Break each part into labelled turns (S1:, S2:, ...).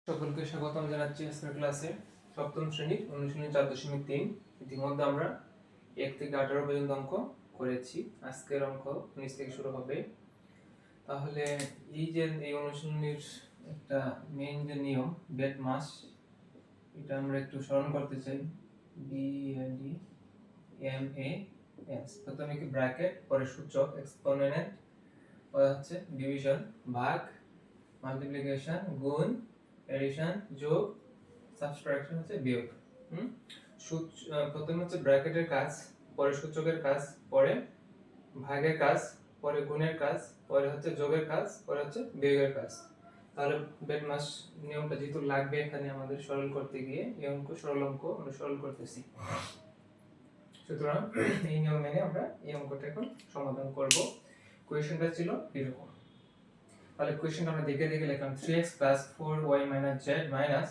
S1: সকলকে স্বাগতম জানাচ্ছি আজকের ক্লাসে সপ্তম শ্রেণীর অনুশীলনী 4.3। ইতিমধ্যে আমরা 1 থেকে 18 পর্যন্ত অঙ্ক করেছি। আজকের অঙ্ক 19 থেকে শুরু হবে। তাহলে এই অনুশীলনীর একটা মেইন যে নিয়ম বেড মাস, এটা আমরা একটু স্মরণ করতে চাই। B D M A S, প্রথমে কি ব্র্যাকেট, পরে সূচক এক্সপোনেন্ট, পরে হচ্ছে ডিভিশন ভাগ, মাল্টিপ্লিকেশন গুণ, এডিশন যোগ, সাবট্রাকশন হচ্ছে বিয়োগ। প্রথমে হচ্ছে ব্র্যাকেটের কাজ, পরে সূচকের কাজ, পরে ভাগের কাজ, পরে গুণের কাজ, পরে হচ্ছে যোগের কাজ, পরে হচ্ছে বিয়োগের কাজ। তাহলে বেডমাস নিয়মটা যেহেতু লাগবে এখানে আমাদের সরল করতে গিয়ে, এই অঙ্ক সরল অঙ্ক আমরা সরল করতেছি। সুতরাং এই নিয়ম মেনে আমরা এই অঙ্কটা এখন সমাধান করব। কোয়েশ্চেনটা ছিল এরকম। তাহলে কোয়েশ্চেনটা আমরা দেখে লিখলাম 3x + 4y - z minus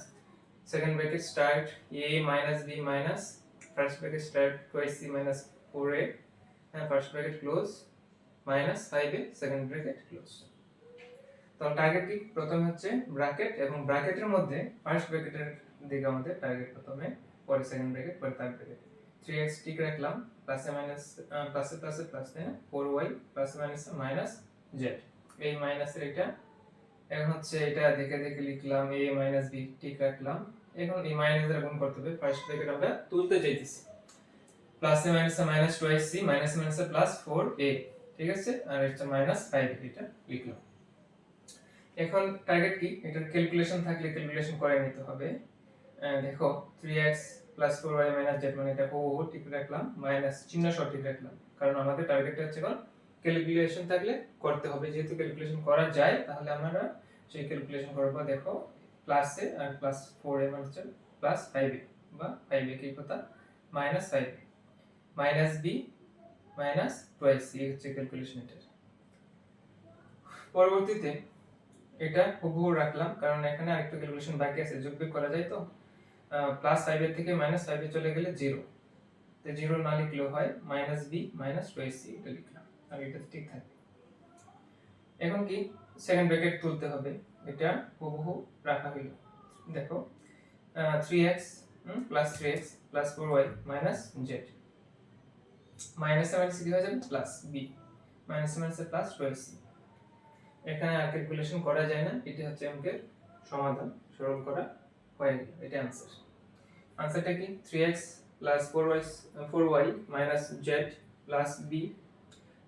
S1: second bracket start a minus b minus first bracket start 2c minus 4a and first bracket close minus 5a second bracket close। তো টার্গেট কি? প্রথমে হচ্ছে ব্র্যাকেট এবং ব্র্যাকেটের মধ্যে ফার্স্ট ব্র্যাকেটের দিকে আমাদের টার্গেট, প্রথমে পরে সেকেন্ড ব্র্যাকেট, পরে থার্ড ব্র্যাকেট। 3x ঠিক রাখলাম, প্লাসে মাইনাস প্লাসে প্লাসে প্লাস, তাই না? 4y প্লাসে মাইনাসে মাইনাস z, এই মাইনাসের এটা এখন হচ্ছে এটা দেখে লিখলাম a - b ঠিক রাখলাম। এখন এই মাইনাস দ্বারা গুণ করতে হবে, ফার্স্ট ব্র্যাকেট আমরা তুলতে চাইতেছি। প্লাসে মাইনাসে মাইনাস 2c, মাইনাসে মাইনাসে প্লাস 4a, ঠিক আছে? আর এটা মাইনাস 5 এটা লিখলাম। এখন টার্গেট কি? এটার ক্যালকুলেশন থাকলে ক্যালকুলেশন করে নিতে হবে। দেখো 3x + 4y - z, মানে এটা ও ঠিক রাখলাম, মাইনাস চিহ্ন সহ ঠিক রাখলাম, কারণ আমাদের টার্গেটটা হচ্ছে কোন ক্যালকুলেশন থাকলে করতে হবে। যেহেতু ক্যালকুলেশন করা যায় তাহলে আমরা সেই ক্যালকুলেশন করব। দেখো প্লাসে আর প্লাস 4a মানে হচ্ছে প্লাস 5a বা 5a কি কথা, minus 5a minus b minus 2c, এই হচ্ছে ক্যালকুলেশন এটার। পরবর্তীতে এটা হুবহু রাখলাম, কারণ এখানে আরেকটা ক্যালকুলেশন বাকি আছে, যোগবিয়োগ করা যায়। তো প্লাস 5 এর থেকে মাইনাস 5 এ চলে গেলে 0, তো 0 না লিখলেও হয়, মাইনাস b মাইনাস 2c এটা লিখলাম, আর এটা ঠিক থাকবে। এখন কি সেকেন্ড ব্র্যাকেট তুলতে হবে, এটা হুবহু রাখা হলো। দেখো 3x plus 3x plus 4y minus z, minus minus কি হয়ে যাবে plus b, minus minus plus 2c। এখানে আর ক্যালকুলেশন করা যায় না, এটা হচ্ছে অঙ্কের সমাধান, সরল করা হয়ে গেল। এটা आंसर। आंसरটা কি? 3x + 4y - z + b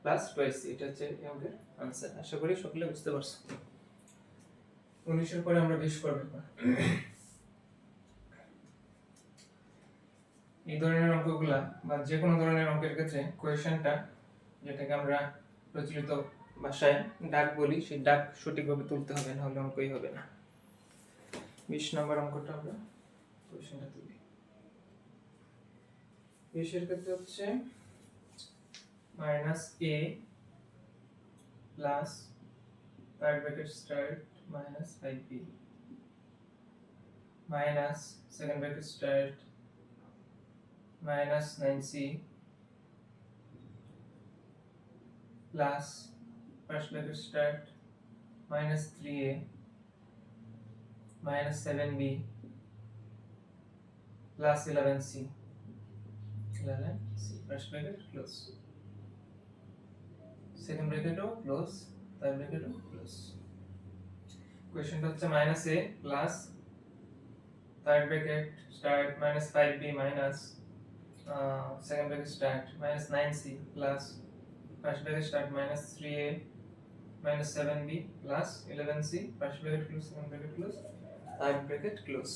S1: + 2c, এটা হচ্ছে এই অঙ্কের आंसर। আশা করি সকলে বুঝতে পারছো। 19 এর পরে আমরা 20 করব। এই ধরনের অঙ্কগুলা বা যে কোনো ধরনের অঙ্কের ক্ষেত্রে কোয়েশ্চেনটা, যেটাকে আমরা প্রচলিত ভাষায় ডাক বলি, সেই ডাক সঠিকভাবে তুলতে হবে, না হলে অঙ্কই হবে না। 20 নম্বর অঙ্কটা আমরা কোয়েশ্চেনটা তুলি। 20 এর ক্ষেত্রে হচ্ছে -a plus third bracket start minus 5b minus second bracket start minus 9c plus first bracket start minus 3a minus 7b plus 11c first bracket close, second ব্র্যাকেটও ক্লোজ, থার্ড ব্র্যাকেটও ক্লোজ। কোশ্চেনটা হচ্ছে -a plus third bracket start minus 5b minus second bracket start minus 9c plus first bracket start minus 3a minus 7b plus 11c, first bracket close, second bracket close, third bracket close।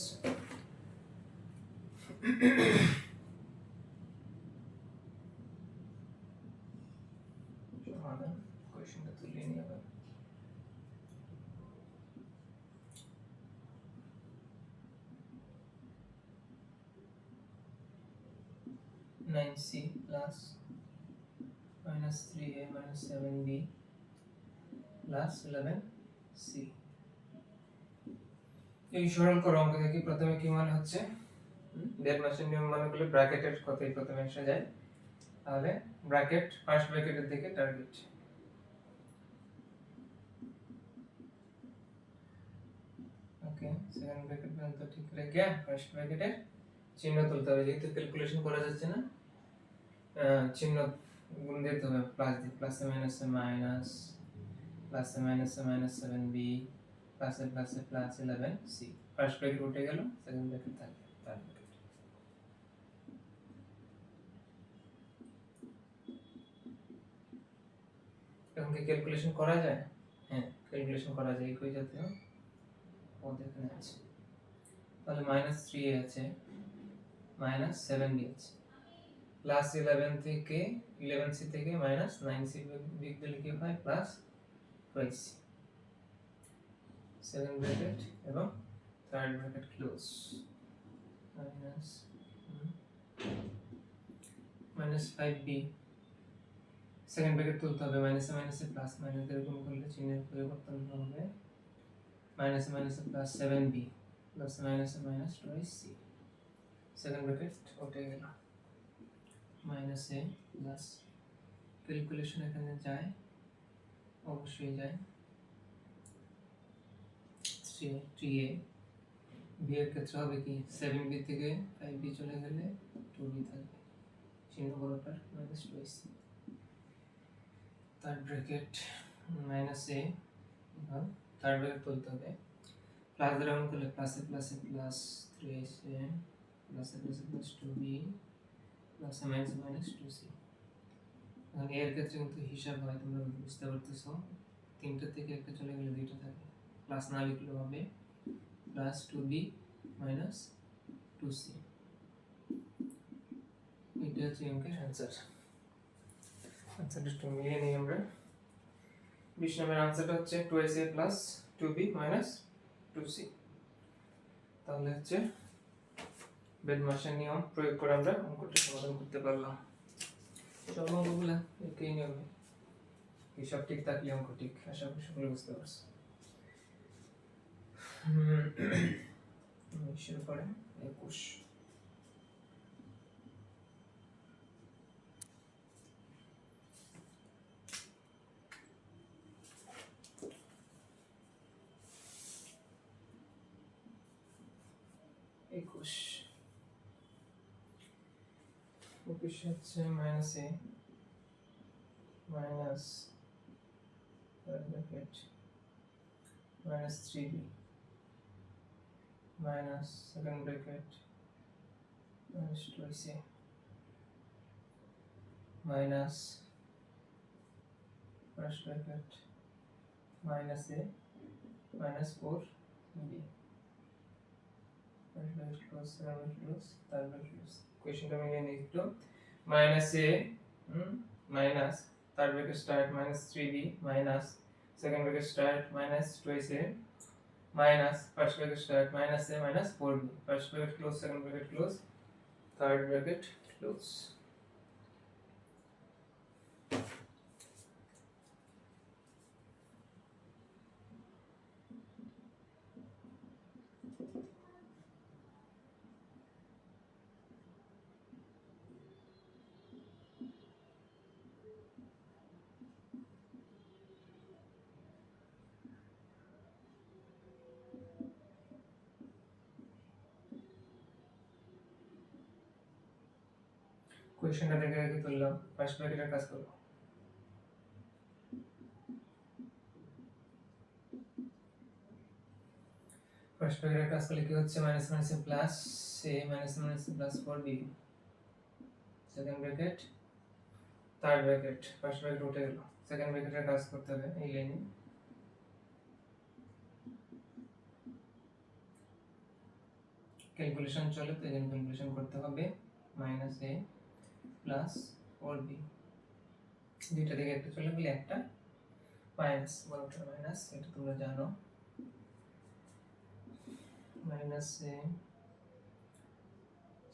S1: সমাধান কোশ্চেনটা তুলে নিয়ে আবার 9c plus minus 3a minus 7b plus 11c। এই সরল করা অঙ্ক থেকে প্রথমে কি মানে হচ্ছে, ডেট মাসের নিয়ম মানে করলে ব্র্যাকেটের কথাই প্রথমে এসে যায়। তাহলে ব্র্যাকেট ফার্স্ট ব্র্যাকেটের দিকে টার্গেট, ওকে ওকে সেকেন্ড ব্র্যাকেট পর্যন্ত ঠিক রেখে ফার্স্ট ব্র্যাকেটের চিহ্ন তুলতে হবে, যেহেতু ক্যালকুলেশন করা যাচ্ছে না চিহ্ন গুণ দিতে হবে, প্লাস দিয়ে প্লাসে মাইনাসে মাইনাস, প্লাসে মাইনাসে মাইনাস 7b, প্লাসে প্লাসে প্লাস 11c। ফার্স্ট ব্র্যাকেট উঠে গেল, সেকেন্ড ব্র্যাকেট থাকবে, থার্ড ব্র্যাকেট। এখন কি ক্যালকুলেশন করা যায়? হ্যাঁ ক্যালকুলেশন করা যায়, একই জাতীয় পদ এখানে আছে। তাহলে -3a আছে, -7b আছে, প্লাস 11 থেকে 11c থেকে -9c বিয়োগ দিলে কি হয় +12c। সেকেন্ড ব্র্যাকেট এবং third bracket close, -5b, second bracket তুলতে হবে, মাইনাসে মাইনাসে প্লাস, মাইনাস দিয়ে গুণ করলে চিহ্নের পরিবর্তন হবে, মাইনাসে মাইনাসে প্লাস 7b, প্লাস মাইনাসে মাইনাস 12c। সেকেন্ড ব্র্যাকেট উঠে গেল, মাইনাসে প্লাস, ক্যালকুলেশন এখানে যায়, অবশ্যই যায়, 3a, b এর ক্ষেত্রে হবে কি 7b থেকে 5b চলে গেলে 2b থাকবে, চিহ্ন বড়টার -12c। Third bracket -a, third bracket তুলতে হবে, প্লাস দ্বারা গুণ করলে প্লাসে প্লাসে প্লাস 3a, প্লাসে প্লাসে প্লাস 2b, প্লাসে মাইনাসে মাইনাস 2c। এখন এর ক্ষেত্রে কিন্তু হিসাব হয়, তোমরা বুঝতে পারতেছো, তিনটা থেকে একটা চলে গেলে দুইটা থাকে, প্লাস না লিখলেও হবে প্লাস 2b মাইনাস 2c। এটা হচ্ছে অঙ্কের অ্যান্সার। আনসারটা একটু মিলিয়ে নিই আমরা। 20 নম্বরের আনসারটা হচ্ছে 2sa plus 2b minus 2c। তাহলে হচ্ছে বেডমাসের নিয়ম প্রয়োগ করে আমরা অঙ্কটা সমাধান করতে পারলাম। সব অঙ্কগুলা একই নিয়মে, হিসাব ঠিক থাকলে অঙ্ক ঠিক, আশা করি সকলে বুঝতে পারছো। শুরু করে 21। হচ্ছে -a minus bracket -3b minus second bracket -2c minus first bracket -a minus 4b, first bracket close, second bracket close, third bracket close. কোশ্চেনটা মিলিয়ে নিই একটু, -a minus third bracket start -3b minus second bracket start -2a minus first bracket start -a minus 4b, first bracket close, second bracket close, third bracket close. কোশ্চেনটা দেখে রেখে তুললাম, first ব্র্যাকেটের কাজ করব। ফার্স্ট ব্র্যাকেটের কাজ করলে কি হচ্ছে, মাইনাস মাইনাসে প্লাস a মাইনাস মাইনাসে plus 4b, second bracket third bracket, first bracket উঠে গেল, সেকেন্ড ব্র্যাকেটের কাজ করতে হবে এই লাইনে, ক্যালকুলেশন চলে তো এখানে ক্যালকুলেশন করতে হবে, -a প্লাস 4b, দুইটা থেকে একটা চলে গেলে একটা মাইনাস, বড়টা মাইনাস, এটা তোমরা জানো, -a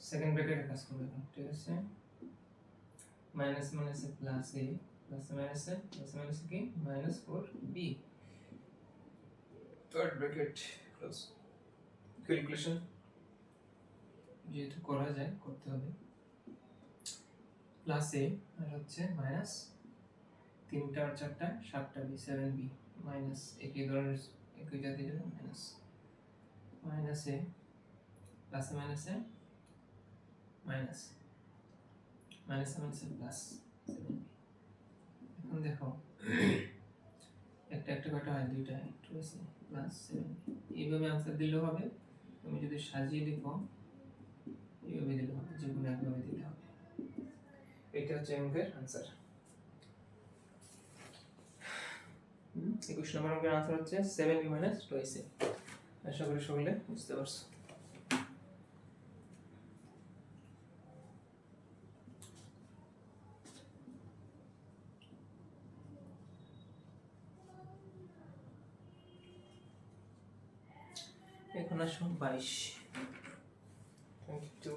S1: সেকেন্ড ব্র্যাকেটের কাজ করবে, ঠিক আছে, মাইনাস মাইনাসে প্লাস a প্লাস মাইনাসে কি -4b, third bracket close. Calculation যেহেতু করা যায় করতে হবে, প্লাস a আর হচ্ছে মাইনাস 3টা আর 4টা 7টা b 7b মাইনাস একই ধরনের একই জাতীয় মাইনাস মাইনাস এ প্লাসে মাইনাসে মাইনাস মাইনাসে মাইনাসে প্লাস 7b। এখন দেখো একটা একটা কটা হয়, দুইটা, একটু আছে প্লাস 7b। এইভাবে आंसर দিলেও হবে, তুমি যদি সাজিয়ে লিখো এইভাবে দিলেও হবে, যে কোনো একভাবে দিলে হবে। এটা হচ্ছে অঙ্কের आंसर। 21 নম্বর অঙ্কের आंसर হচ্ছে 7b - 2ac। আশা করি সকলে বুঝতে পারছো। এখন আসো 22 22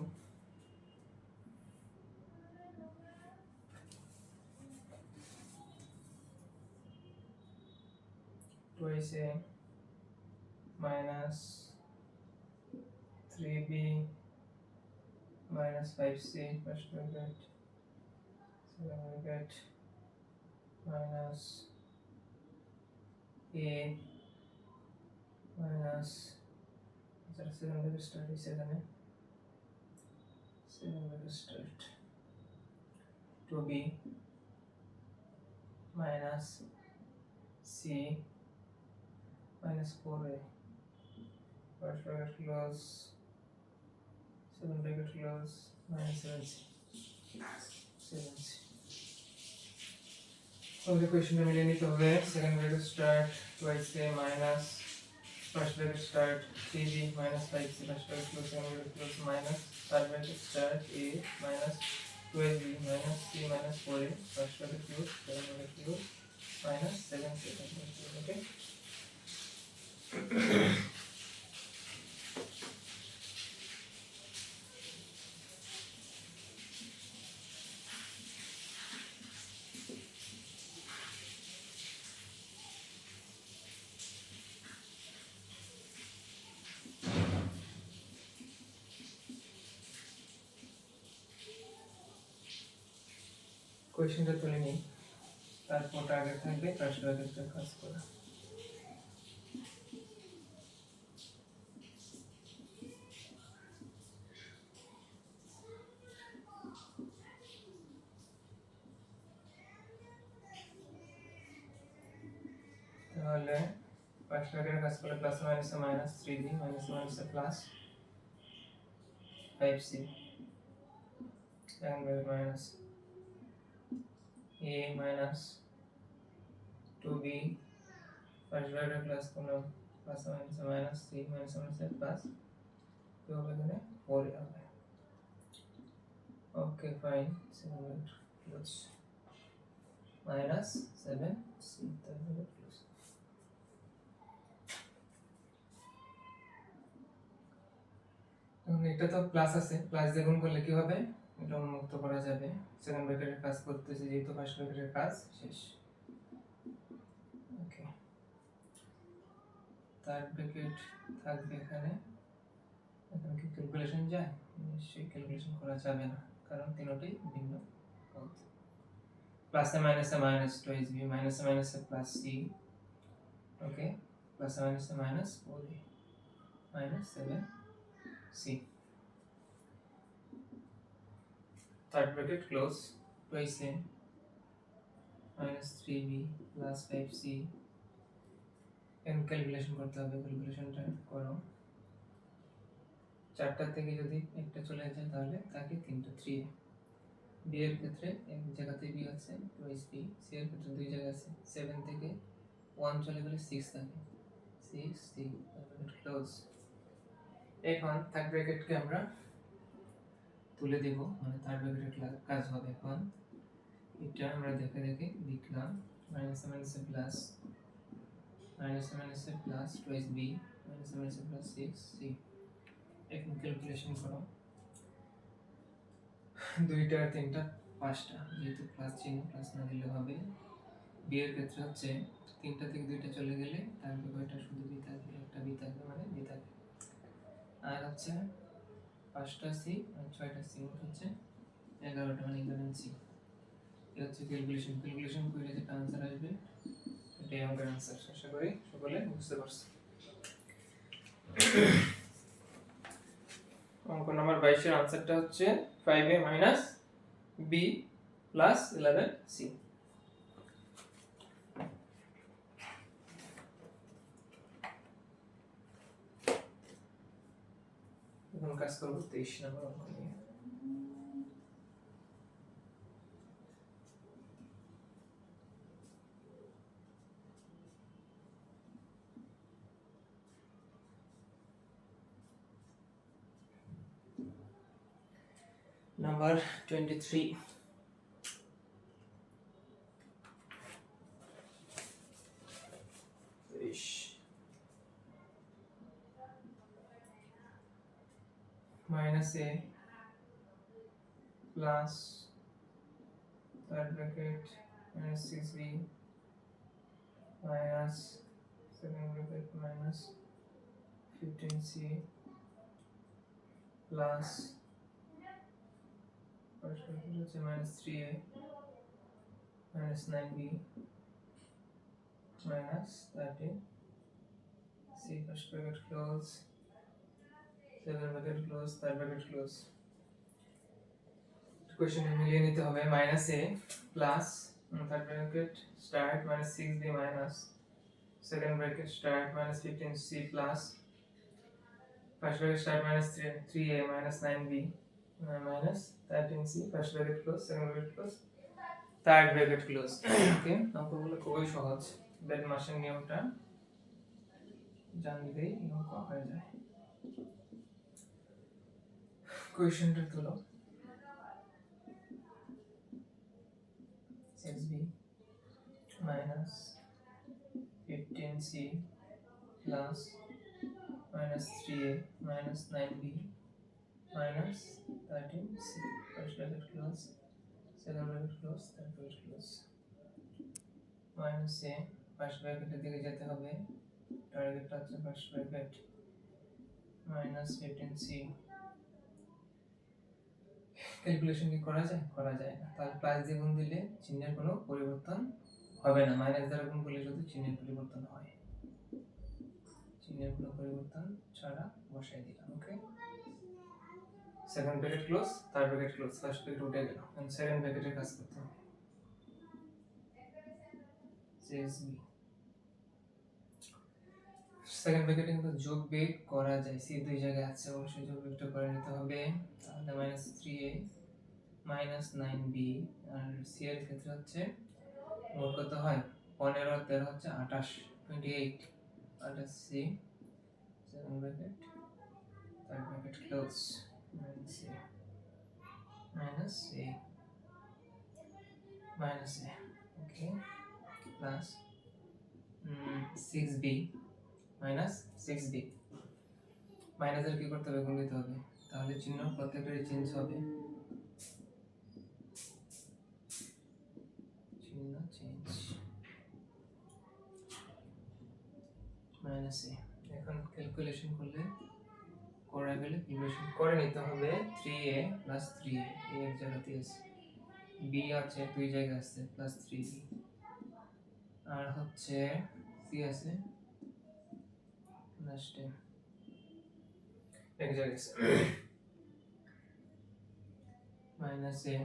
S1: 2ac minus 3b minus 5c first bracket 7 bracket minus a minus 7 bracket start is 7 bracket start 2b minus c minus 4a first bracket close 7 bracket close minus 7c 7c। তাহলে কোশ্চেনটা মিলিয়ে নিতে হবে। Second bracket start 2ac minus first bracket start 3b minus 5c first bracket close second bracket close minus third bracket start a minus 12b minus c minus 4a first bracket close second bracket close minus 7c। ওকে, কোশ্চেনটা তুলে নিই, তারপর target থাকবে first ব্র্যাকেটের কাজ করা। তাহলে first ব্র্যাকেটের কাজ করলে প্লাস মাইনাসে মাইনাস 3b মাইনাস মাইনাসে plus 5c second bracket minus a minus 2b first bracket plus করলাম plus minus minus 3 minus minus plus কি হবে এখানে 4 হবে। Okay fine, 7 bracket close minus 7c third bracket close। এখন এটা তো প্লাস আছে, প্লাস দিয়ে গুণ করলে কি হবে, এটা উন্মুক্ত করা যাবে। সেকেন্ড ব্র্যাকেটের কাজ করতেছে যেহেতু ফার্স্ট ব্র্যাকেটের কাজ শেষ। ওকে, থার্ড ব্র্যাকেট থাকবে এখানে। এখন কি ক্যালকুলেশন যায়? নিশ্চয়ই ক্যালকুলেশন করা যাবে না, কারণ তিনটাই ভিন্ন পদ। প্লাসে মাইনাসে মাইনাস 2b মাইনাসে মাইনাসে প্লাস c ওকে প্লাসে মাইনাসে minus 4a minus 7c third bracket close 2ac minus 3b plus 5c। এখন ক্যালকুলেশন করতে হবে, ক্যালকুলেশনটা করো। চারটা থেকে যদি একটা চলে যায় তাহলে তাকে তিনটা 3a। b এর ক্ষেত্রে এক জায়গাতে b আছে 2b, c এর ক্ষেত্রে দুই জায়গা আছে 7 থেকে 1 চলে গেলে 6 থাকে 6c ব্র্যাকেট ক্লোজ। এখন থার্ড ব্র্যাকেটকে আমরা তুলে দেব, মানে থার্ড ব্র্যাকেটের কাজ হবে। এখন এটা আমরা দেখে দেখে লিখলাম minus minus plus minus minus plus 2b minus minus plus 6c। এখন ক্যালকুলেশন করো, দুইটা আর তিনটা পাঁচটা, যেহেতু প্লাস চিহ্ন প্লাস না দিলে হবে। বি এর ক্ষেত্রে হচ্ছে তিনটা থেকে দুইটা চলে গেলে থাকবে কয়টা, শুধু বি থাকবে, একটা বি থাকবে মানে বি থাকবে। আর হচ্ছে পাঁচটা সি আর ছয়টা সি, মোট হচ্ছে 11টা মানে 11c। এটা হচ্ছে ক্যালকুলেশন করে যেটা आंसर আসবে এটাই আমাদের आंसर। আশা করি সকলে বুঝতে পারছো। নাম্বার 22 এর आंसरটা হচ্ছে 5a - b + 11c। এখন কাজ করব 23 নাম্বার অঙ্ক নিয়ে। Number 23. -a plus third bracket minus 6b minus second bracket minus 15c plus first bracket হচ্ছে minus 3a minus 9b minus 13c first bracket close second bracket close third bracket close। question মিলিয়ে নিতে হবে -a plus third bracket start minus 6b minus second bracket start minus 15c plus first bracket start minus 3a minus 9b minus 13c first bracket close second bracket close third bracket close। ওকে, অঙ্কগুলো খুবই সহজ, bed মাসের নিয়মটা জানলেই অঙ্ক হয়ে যায়। কোয়েশ্চেনটা তুলো 6b minus 15c plus minus 3a minus 9b minus 13c first bracket close second bracket close third bracket close minus a first bracket এর দিকে যেতে হবে, টার্গেটটা হচ্ছে first bracket minus 15c। Calculation কি করা যায়? করা যায় না, তাহলে প্লাস দিয়ে গুণ দিলে চিহ্নের কোনো পরিবর্তন হবে না, মাইনাস দ্বারা গুণ করলে শুধু চিহ্নের পরিবর্তন হয়, চিহ্নের কোনো পরিবর্তন ছাড়া বসাই দিলাম। Okay, second bracket close third bracket close first bracket উঠে গেল, এখন সেকেন্ড ব্র্যাকেটের কাজ করতে হবে। CSB সেকেন্ড ব্র্যাকেটে কিন্তু যোগ বিয়োগ করা যায়, সি দুই জায়গায় আছে, অবশ্যই যোগ বিয়োগটা করে নিতে হবে। তাহলে -3a minus 9b আর সি এর ক্ষেত্রে হচ্ছে মোট কত হয় 15 আর 13 হচ্ছে 28 28 28c second bracket third bracket close minus a okay plus 6b minus 6b মাইনাসের কি করতে হবে, গুণ দিতে হবে, তাহলে চিহ্ন প্রত্যেকটারই চেঞ্জ হবে, চিহ্ন চেঞ্জ মাইনাস a। এখন ক্যালকুলেশন করলে করা গেলে ক্যালকুলেশন করে নিতে হবে 3a plus 3a এর জায়গাতে আছে, b আছে দুই জায়গায় আছে প্লাস 3b আর হচ্ছে c আছে প্লাস 10 এক জায়গায় আছে মাইনাস a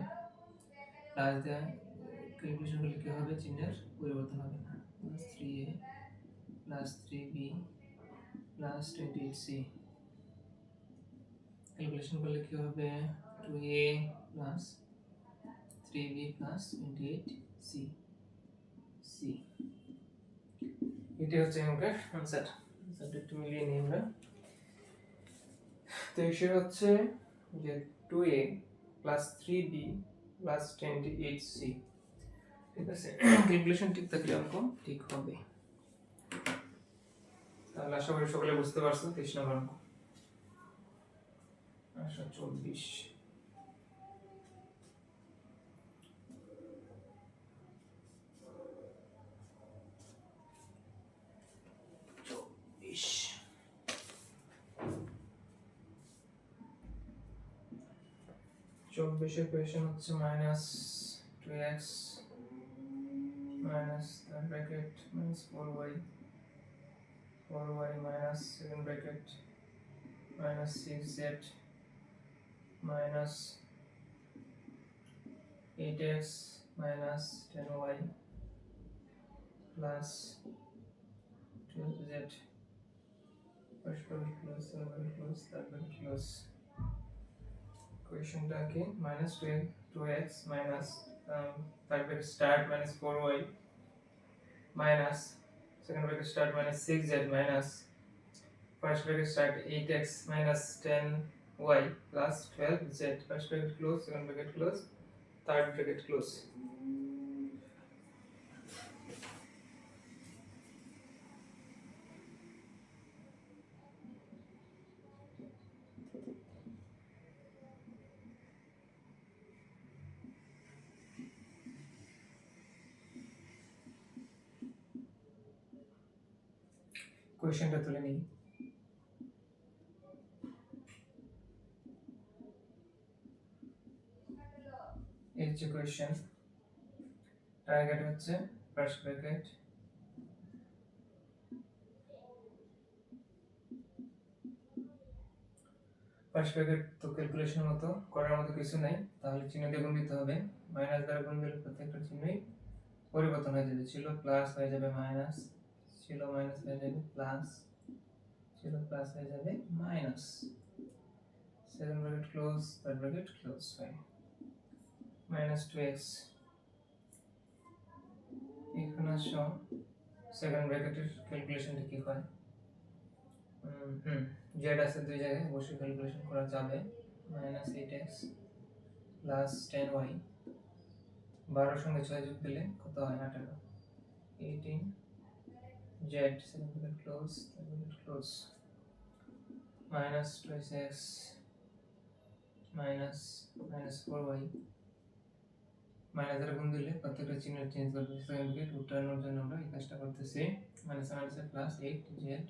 S1: প্লাস দিয়ে ক্যালকুলেশন করলে কি হবে, চিহ্নের পরিবর্তন হবে না, plus 3a plus 3b plus 28c calculation করলে কি হবে 2a plus 3b plus 28c C. এটা হচ্ছে আমাদের आंसर। आंसरটা একটু মিলিয়ে নিই আমরা। তো এসে হচ্ছে যে 2a plus 3b plus 28c, ঠিক আছে, ক্যালকুলেশন ঠিক থাকলে অঙ্ক ঠিক হবে। তাহলে আশা করি সকলে বুঝতে পারছো 23 নম্বর অঙ্ক। আশা 24 24 কোয়েশ্চেন হচ্ছে -2x minus third bracket minus 4y minus second bracket minus 6z minus 8x minus 10y plus 12z. First bracket close, second bracket close, third bracket close. Equationটা কি minus 2x minus third bracket start minus 4y minus second bracket start minus 6z minus first bracket start 8x minus 10y plus 12z. First bracket close, second bracket close, third bracket close. কোয়েশ্চেনটা তুলে নিই। এই যে question, target হচ্ছে first bracket তো calculation মতো করার মতো কিছু নাই, তাহলে চিহ্ন দিয়ে গুণ দিতে হবে। মাইনাস দ্বারা গুণ দিলে প্রত্যেকটা চিহ্নই পরিবর্তন হয়ে যাবে। ছিল প্লাস হয়ে যাবে মাইনাস, ছিল মাইনাস হয়ে যাবে প্লাস, ছিল প্লাস হয়ে যাবে minus. Second bracket close, third bracket close. Fine. Minus 2x এখানে আসো, সেকেন্ড ব্র্যাকেটের ক্যালকুলেশনটা কি হয়? জেড আছে দুই জায়গায়, অবশ্যই ক্যালকুলেশন করা যাবে। মাইনাস 8x প্লাস 10y, 12 সঙ্গে 6 যোগ দিলে কত হয়? 18। 18 Z, second bracket close, third bracket close. Minus 2x minus 4y, minus দ্বারা গুণ দিলে প্রত্যেকটা চিহ্ন চেঞ্জ করবে। সেকেন্ড ব্র্যাকেট উঠানোর জন্য আমরা এই কাজটা করতেছি। মাইনাস মাইনাসে plus 8z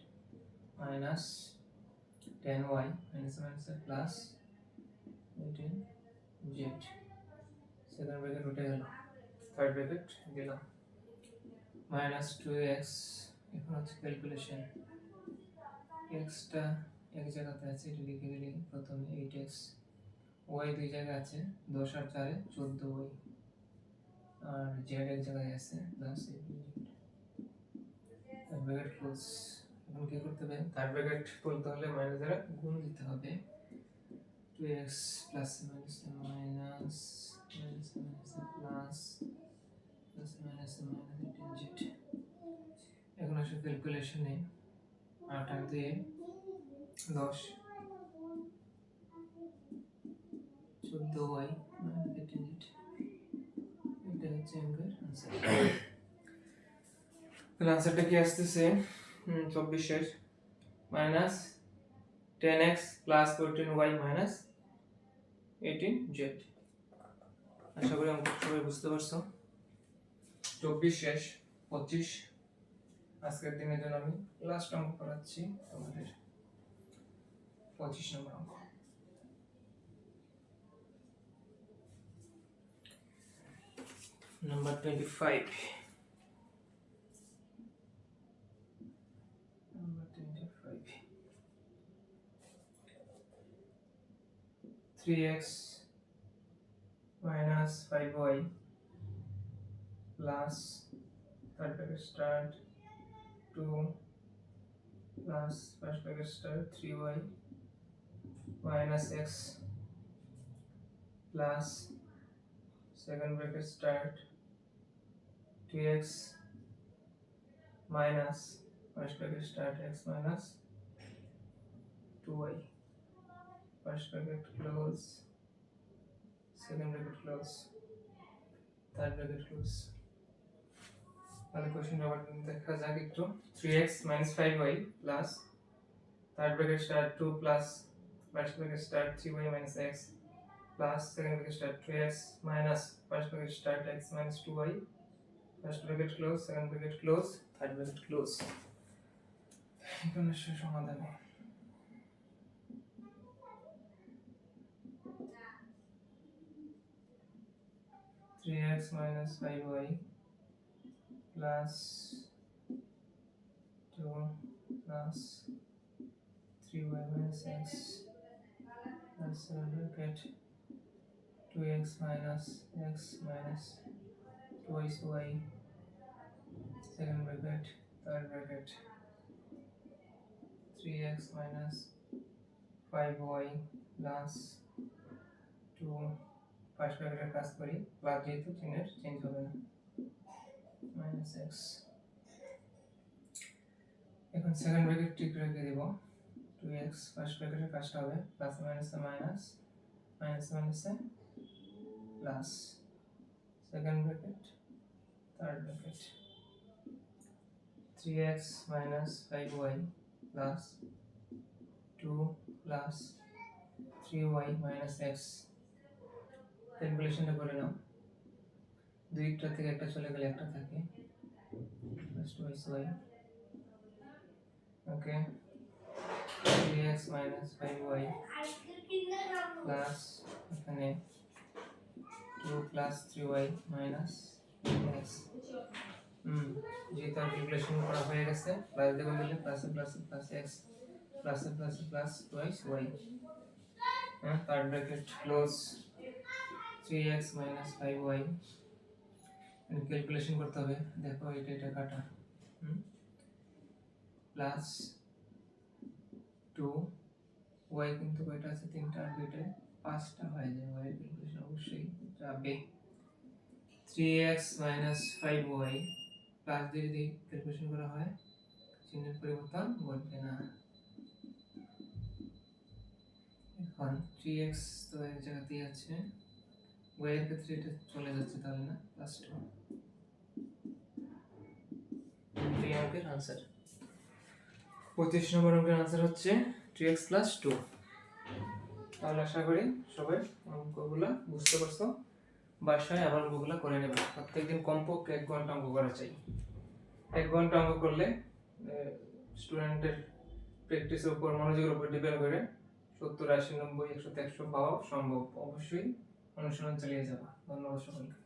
S1: minus 10y minus মাইনাসে প্লাস 18z। সেকেন্ড ব্র্যাকেট উঠে গেল, থার্ড ব্র্যাকেট দিলাম। মাইনাস 2x, এখন হচ্ছে ক্যালকুলেশন। xটা এক জায়গাতে আছে, এটা লিখে দিলে প্রথমে 8x, y দুই জায়গায় আছে, 10 আর 4 14y, আর z এক জায়গায় আছে plus 18z। Third bracket close. এখন কি করতে হবে? থার্ড ব্র্যাকেট খুলতে হলে মাইনাস দ্বারা গুণ দিতে হবে। 2x plus minus minus minus minus plus plus minus minus 18z। এখন আসলে ক্যালকুলেশনে 8 আর 2 10, 14y মাইনাস 18z। এটা হচ্ছে আমাদের आंसर। তাহলে आंसरটা কি আসছে? 24 minus 10x plus 14y minus 18z। আশা করি অঙ্ক সবাই বুঝতে পারছো। 24 শেষ, 25 আজকের দিনের জন্য আমি লাস্ট অঙ্ক করাচ্ছি তোমাদের। 25 নম্বর অঙ্ক। Number 25. Number 25. 3x minus 5y plus third bracket start 2 plus first bracket start 3y minus x plus second bracket start 2x minus first bracket start x minus 2y, first bracket close, second bracket close, third bracket close. তাহলে question আবার দেখা যাক একটু। 3x minus 5y plus third bracket start 2 plus first bracket start 3y minus x plus second bracket start 2x minus first bracket start x minus 2y, first bracket close, second bracket close, third bracket close. এখানে সমাধানে 3x minus 5y plus 2 plus 3y minus x plus 7 bracket 2x minus x minus twice y, second bracket, third bracket 3x minus 5y plus 2 first ব্র্যাকেটের কাজ করি plus যেহেতু চিহ্নের change হবে না minus x. এখন সেকেন্ড ব্র্যাকেট ঠিক রেখে দেব 2x ফার্স্ট ব্র্যাকেটের কাজটা হবে প্লাস মাইনাসে মাইনাস মাইনাস মাইনাসে plus second bracket third bracket 3x minus 5y plus 2 plus 3y minus x। ক্যালকুলেশনটা করে নাও, দুইটা থেকে একটা চলে গেলে একটা থাকে প্লাস 2y ওকে 3x minus 5y প্লাস এখানে 2 plus 3y minus x। যেহেতু ক্যালকুলেশন করা হয়ে গেছে প্লাস দিয়ে দিলে plus plus plus x plus plus plus twice y। Third bracket close 3x minus 5y calculation করতে হবে, দেখো এটা এটা কাটা প্লাস 2 y কিন্তু কয়টা আছে তিনটা আর দুইটা পাঁচটা হয়ে যায়, y এর ক্যালকুলেশন অবশ্যই যাবে 3x minus 5y প্লাস দিয়ে যদি ক্যালকুলেশন করা হয় চিহ্নের পরিবর্তন ঘটবে না। এখন 3x তো এক জায়গাতেই আছে, y এর ক্ষেত্রে এটা চলে যাচ্ছে তাহলে না প্লাস 2। এই অঙ্কের आंसर 25 নম্বর অঙ্কের आंसर হচ্ছে 3x plus 2। তাহলে আশা করি সবাই অঙ্কগুলো বুঝতে পারছো, বাসায় আবার অঙ্কগুলো করে নেবে। প্রত্যেকদিন কমপক্ষে 1 ঘন্টা অঙ্ক করা চাই। 1 ঘন্টা অঙ্ক করলে স্টুডেন্টের প্র্যাকটিসের উপর মনোযোগের উপর ডিপেন্ড করে 70 80 90 100 100 পাওয়া সম্ভব। অবশ্যই অনুশীলন চালিয়ে যাবা। ধন্যবাদ সকলকে।